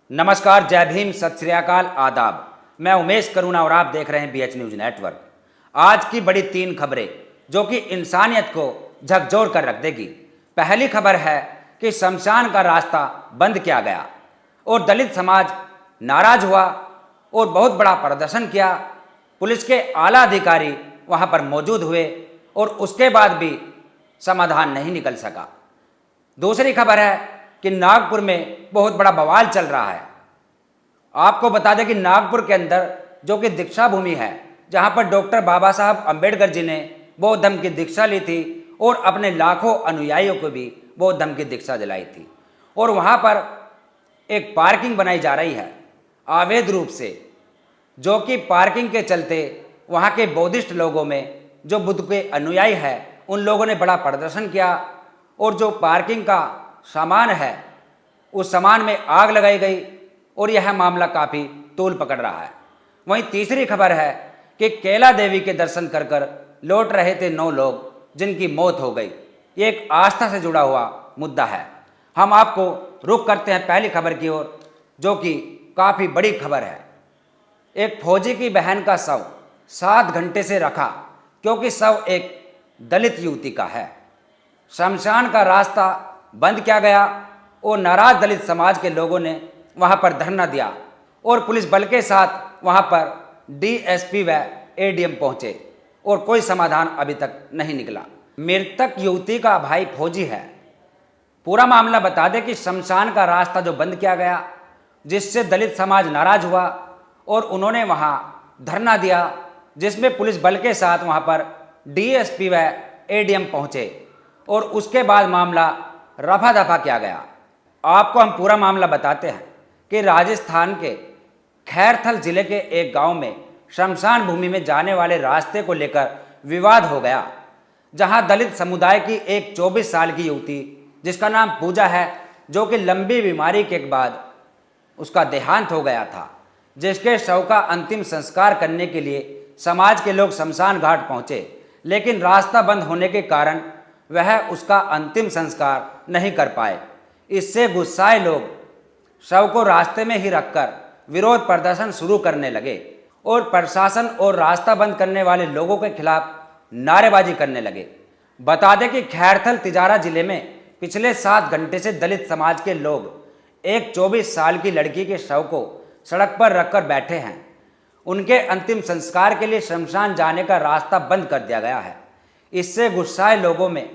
नमस्कार, जय भीम, सत श्री अकाल, आदाब। मैं उमेश करुणा और आप देख रहे हैं BH न्यूज नेटवर्क। आज की बड़ी 3 खबरें जो कि इंसानियत को झकझोर कर रख देगी। पहली खबर है कि शमशान का रास्ता बंद किया गया और दलित समाज नाराज हुआ और बहुत बड़ा प्रदर्शन किया। पुलिस के आला अधिकारी वहां पर मौजूद हुए और उसके बाद भी समाधान नहीं निकल सका। दूसरी खबर है कि नागपुर में बहुत बड़ा बवाल चल रहा है। आपको बता दें कि नागपुर के अंदर जो कि दीक्षा भूमि है, जहां पर डॉक्टर बाबा साहब अंबेडकर जी ने बौद्ध धर्म की दीक्षा ली थी और अपने लाखों अनुयायियों को भी बौद्ध धर्म की दीक्षा दिलाई थी, और वहां पर एक पार्किंग बनाई जा रही है अवैध रूप से, जो कि पार्किंग के चलते वहां के बौद्धिस्ट लोगों में जो बुद्ध के अनुयायी है उन लोगों ने बड़ा प्रदर्शन किया और जो पार्किंग का सामान है उस सामान में आग लगाई गई और यह मामला काफ़ी तूल पकड़ रहा है। वहीं तीसरी खबर है कि कैला देवी के दर्शन कर कर लौट रहे थे 9 लोग जिनकी मौत हो गई। ये एक आस्था से जुड़ा हुआ मुद्दा है। हम आपको रुख करते हैं पहली खबर की ओर, जो कि काफ़ी बड़ी खबर है। एक फौजी की बहन का शव 7 घंटे से रखा क्योंकि शव एक दलित युवती का है। शमशान का रास्ता बंद किया गया और नाराज दलित समाज के लोगों ने वहां पर धरना दिया और पुलिस बल के साथ वहां पर DSP व ADM पहुंचे और कोई समाधान अभी तक नहीं निकला। मृतक युवती का भाई फौजी है। पूरा मामला बता दें कि शमशान का रास्ता जो बंद किया गया, जिससे दलित समाज नाराज हुआ और उन्होंने वहां धरना दिया, जिसमें पुलिस बल के साथ वहां पर DSP व ADM पहुंचे और उसके बाद मामला रफा दफा किया गया। आपको हम पूरा मामला बताते हैं कि राजस्थान के खैरथल जिले के एक गांव में शमशान भूमि में जाने वाले रास्ते को लेकर विवाद हो गया, जहां दलित समुदाय की एक 24 साल की युवती जिसका नाम पूजा है, जो कि लंबी बीमारी के बाद उसका देहांत हो गया था, जिसके शव का अंतिम संस्कार करने के लिए समाज के लोग शमशान घाट पहुंचे, लेकिन रास्ता बंद होने के कारण वह उसका अंतिम संस्कार नहीं कर पाए। इससे गुस्साए लोग शव को रास्ते में ही रखकर विरोध प्रदर्शन शुरू करने लगे और प्रशासन और रास्ता बंद करने वाले लोगों के खिलाफ नारेबाजी करने लगे। बता दें कि खैरथल तिजारा जिले में पिछले 7 घंटे से दलित समाज के लोग एक 24 साल की लड़की के शव को सड़क पर रखकर बैठे हैं। उनके अंतिम संस्कार के लिए शमशान जाने का रास्ता बंद कर दिया गया है। इससे गुस्साए लोगों में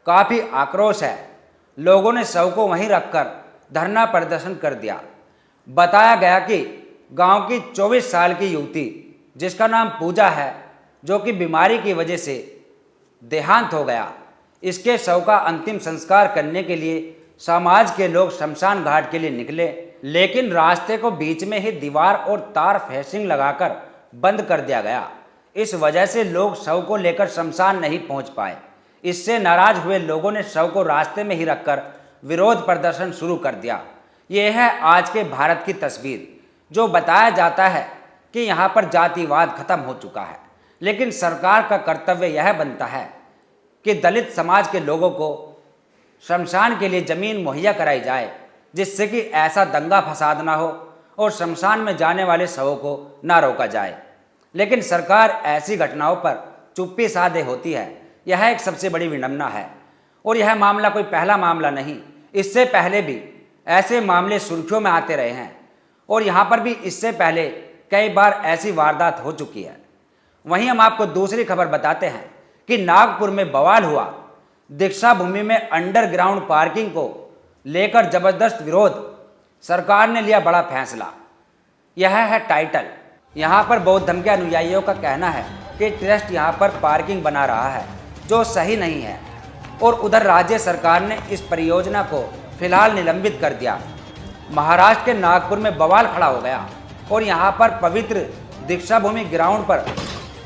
काफ़ी आक्रोश है। लोगों ने शव को वहीं रखकर धरना प्रदर्शन कर दिया। बताया गया कि गांव की 24 साल की युवती जिसका नाम पूजा है, जो कि बीमारी की वजह से देहांत हो गया, इसके शव का अंतिम संस्कार करने के लिए समाज के लोग शमशान घाट के लिए निकले, लेकिन रास्ते को बीच में ही दीवार और तार फेंसिंग लगाकर बंद कर दिया गया। इस वजह से लोग शव को लेकर शमशान नहीं पहुंच पाए। इससे नाराज हुए लोगों ने शव को रास्ते में ही रखकर विरोध प्रदर्शन शुरू कर दिया। यह है आज के भारत की तस्वीर, जो बताया जाता है कि यहाँ पर जातिवाद खत्म हो चुका है, लेकिन सरकार का कर्तव्य यह बनता है कि दलित समाज के लोगों को शमशान के लिए ज़मीन मुहैया कराई जाए, जिससे कि ऐसा दंगा फसाद ना हो और शमशान में जाने वाले शवों को ना रोका जाए। लेकिन सरकार ऐसी घटनाओं पर चुप्पी साधे होती है। यह एक सबसे बड़ी विडंबना है और यह मामला कोई पहला मामला नहीं। इससे पहले भी ऐसे मामले सुर्खियों में आते रहे हैं और यहाँ पर भी इससे पहले कई बार ऐसी वारदात हो चुकी है। वहीं हम आपको दूसरी खबर बताते हैं कि नागपुर में बवाल हुआ। दीक्षा भूमि में अंडरग्राउंड पार्किंग को लेकर जबरदस्त विरोध। सरकार ने लिया बड़ा फैसला। यह है टाइटल। यहाँ पर बौद्ध धर्म के अनुयायियों का कहना है कि ट्रस्ट यहाँ पर पार्किंग बना रहा है, जो सही नहीं है, और उधर राज्य सरकार ने इस परियोजना को फिलहाल निलंबित कर दिया। महाराष्ट्र के नागपुर में बवाल खड़ा हो गया और यहाँ पर पवित्र दीक्षा भूमि ग्राउंड पर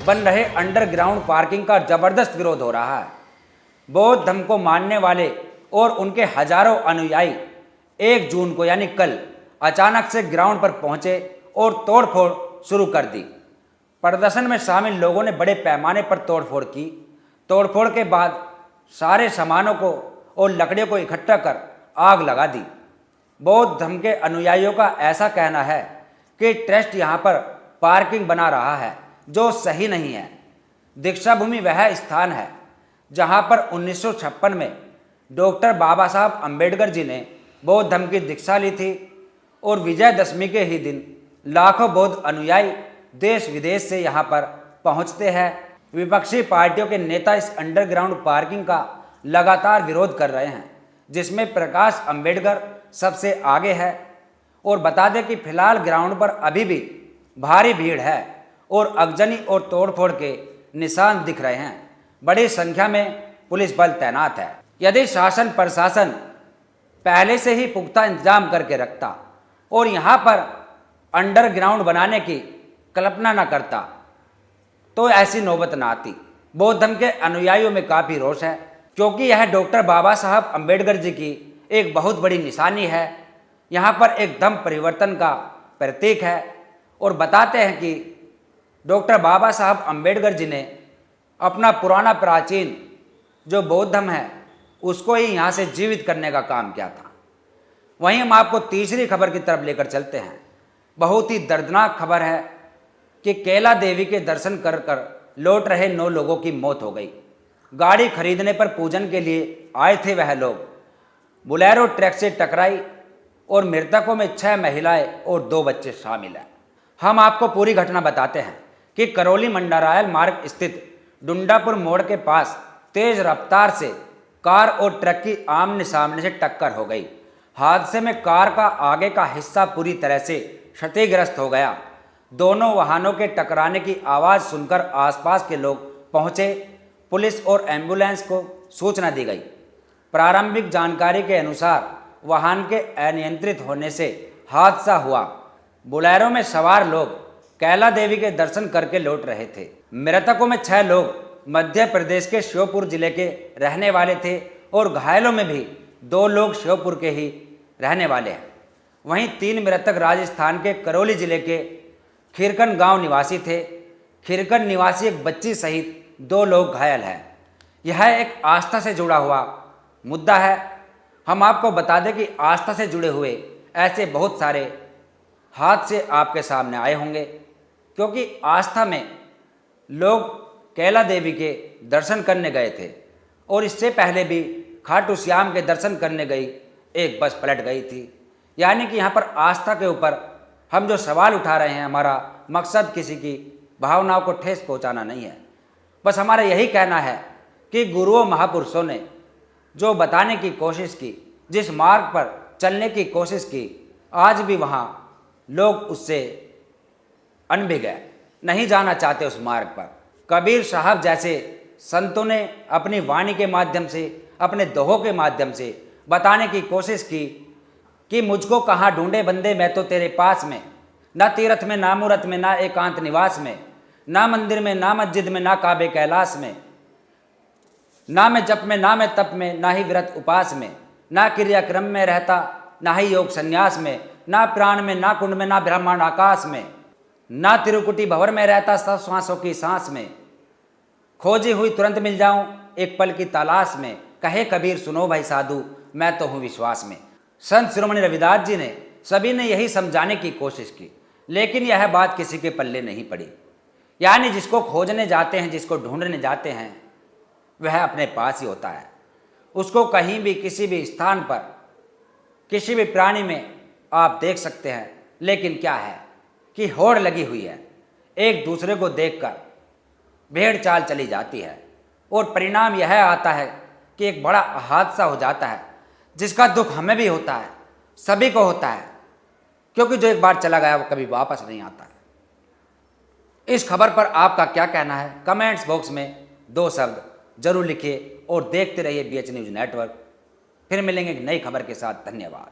बन रहे अंडरग्राउंड पार्किंग का जबरदस्त विरोध हो रहा है। बौद्ध धर्म को मानने वाले और उनके हजारों अनुयायी 1 जून को यानी कल अचानक से ग्राउंड पर पहुंचे और तोड़फोड़ शुरू कर दी। प्रदर्शन में शामिल लोगों ने बड़े पैमाने पर तोड़फोड़ की। तोड़फोड़ के बाद सारे सामानों को और लकड़ियों को इकट्ठा कर आग लगा दी। बौद्ध धर्म के अनुयायियों का ऐसा कहना है कि ट्रस्ट यहाँ पर पार्किंग बना रहा है, जो सही नहीं है। दीक्षा भूमि वह स्थान है जहाँ पर 1956 में डॉक्टर बाबा साहब अम्बेडकर जी ने बौद्ध धर्म की दीक्षा ली थी और विजयदशमी के ही दिन लाखों बौद्ध अनुयायी देश विदेश से यहाँ पर पहुँचते हैं। विपक्षी पार्टियों के नेता इस अंडरग्राउंड पार्किंग का लगातार विरोध कर रहे हैं, जिसमें प्रकाश अम्बेडकर सबसे आगे है। और बता दें कि फिलहाल ग्राउंड पर अभी भी भारी भीड़ है और अगजनी और तोड़फोड़ के निशान दिख रहे हैं। बड़ी संख्या में पुलिस बल तैनात है। यदि शासन प्रशासन पहले से ही पुख्ता इंतजाम करके रखता और यहाँ पर अंडरग्राउंड बनाने की कल्पना न करता तो ऐसी नौबत न आती। बौद्ध धर्म के अनुयायियों में काफ़ी रोष है, क्योंकि यह डॉक्टर बाबा साहब अम्बेडकर जी की एक बहुत बड़ी निशानी है। यहाँ पर एक धर्म परिवर्तन का प्रतीक है और बताते हैं कि डॉक्टर बाबा साहब अम्बेडकर जी ने अपना पुराना प्राचीन जो बौद्ध धर्म है उसको ही यहाँ से जीवित करने का काम किया था। वहीं हम आपको तीसरी खबर की तरफ लेकर चलते हैं। बहुत ही दर्दनाक खबर है कि कैला देवी के दर्शन कर कर लौट रहे 9 लोगों की मौत हो गई। गाड़ी खरीदने पर पूजन के लिए आए थे वह लोग, बोलेरो ट्रक से टकराई और मृतकों में 6 महिलाएं और 2 बच्चे शामिल हैं। हम आपको पूरी घटना बताते हैं कि करौली मंडरायल मार्ग स्थित डुंडापुर मोड़ के पास तेज रफ्तार से कार और ट्रक की आमने सामने से टक्कर हो गई। हादसे में कार का आगे का हिस्सा पूरी तरह से क्षतिग्रस्त हो गया। दोनों वाहनों के टकराने की आवाज़ सुनकर आसपास के लोग पहुंचे। पुलिस और एम्बुलेंस को सूचना दी गई। प्रारंभिक जानकारी के अनुसार वाहन के अनियंत्रित होने से हादसा हुआ। बोलेरो में सवार लोग कैला देवी के दर्शन करके लौट रहे थे। मृतकों में 6 लोग मध्य प्रदेश के श्योपुर जिले के रहने वाले थे और घायलों में भी 2 लोग श्योपुर के ही रहने वाले हैं। वहीं 3 मृतक राजस्थान के करौली जिले के खीरकन गांव निवासी थे। खीरकन निवासी एक बच्ची सहित 2 लोग घायल हैं। यह एक आस्था से जुड़ा हुआ मुद्दा है। हम आपको बता दें कि आस्था से जुड़े हुए ऐसे बहुत सारे हादसे आपके सामने आए होंगे, क्योंकि आस्था में लोग कैला देवी के दर्शन करने गए थे और इससे पहले भी खाटू श्याम के दर्शन करने गई एक बस पलट गई थी। यानी कि यहाँ पर आस्था के ऊपर हम जो सवाल उठा रहे हैं, हमारा मकसद किसी की भावनाओं को ठेस पहुँचाना नहीं है। बस हमारा यही कहना है कि गुरुओं महापुरुषों ने जो बताने की कोशिश की, जिस मार्ग पर चलने की कोशिश की, आज भी वहाँ लोग उससे अनभिज्ञ है, नहीं जाना चाहते उस मार्ग पर। कबीर साहब जैसे संतों ने अपनी वाणी के माध्यम से, अपने दोहों के माध्यम से बताने की कोशिश की कि मुझको कहाँ ढूंढे बंदे, मैं तो तेरे पास में, ना तीर्थ में ना मूरत में ना एकांत निवास में, ना मंदिर में ना मस्जिद में ना काबे कैलाश में, ना मैं जप में ना मैं तप में, ना ही व्रत उपास में, ना क्रियाक्रम में रहता ना ही योग संन्यास में, ना प्राण में ना कुंड में ना ब्रह्मांड आकाश में, ना तिरुकुटी भंवर में रहता सब श्वासों की सांस में, खोजी हुई तुरंत मिल जाऊं एक पल की तलाश में, कहे कबीर सुनो भाई साधु मैं तो हूँ विश्वास में। संत शिरोमणि रविदास जी ने सभी ने यही समझाने की कोशिश की, लेकिन यह बात किसी के पल्ले नहीं पड़ी। यानी जिसको खोजने जाते हैं, जिसको ढूंढने जाते हैं, वह अपने पास ही होता है। उसको कहीं भी किसी भी स्थान पर किसी भी प्राणी में आप देख सकते हैं, लेकिन क्या है कि होड़ लगी हुई है, एक दूसरे को देखकर भेड़ चाल चली जाती है और परिणाम यह आता है कि एक बड़ा हादसा हो जाता है, जिसका दुख हमें भी होता है, सभी को होता है, क्योंकि जो एक बार चला गया वो कभी वापस नहीं आता है। इस खबर पर आपका क्या कहना है? कमेंट्स बॉक्स में 2 शब्द जरूर लिखिए और देखते रहिए BH न्यूज़ नेटवर्क। फिर मिलेंगे एक नई खबर के साथ। धन्यवाद।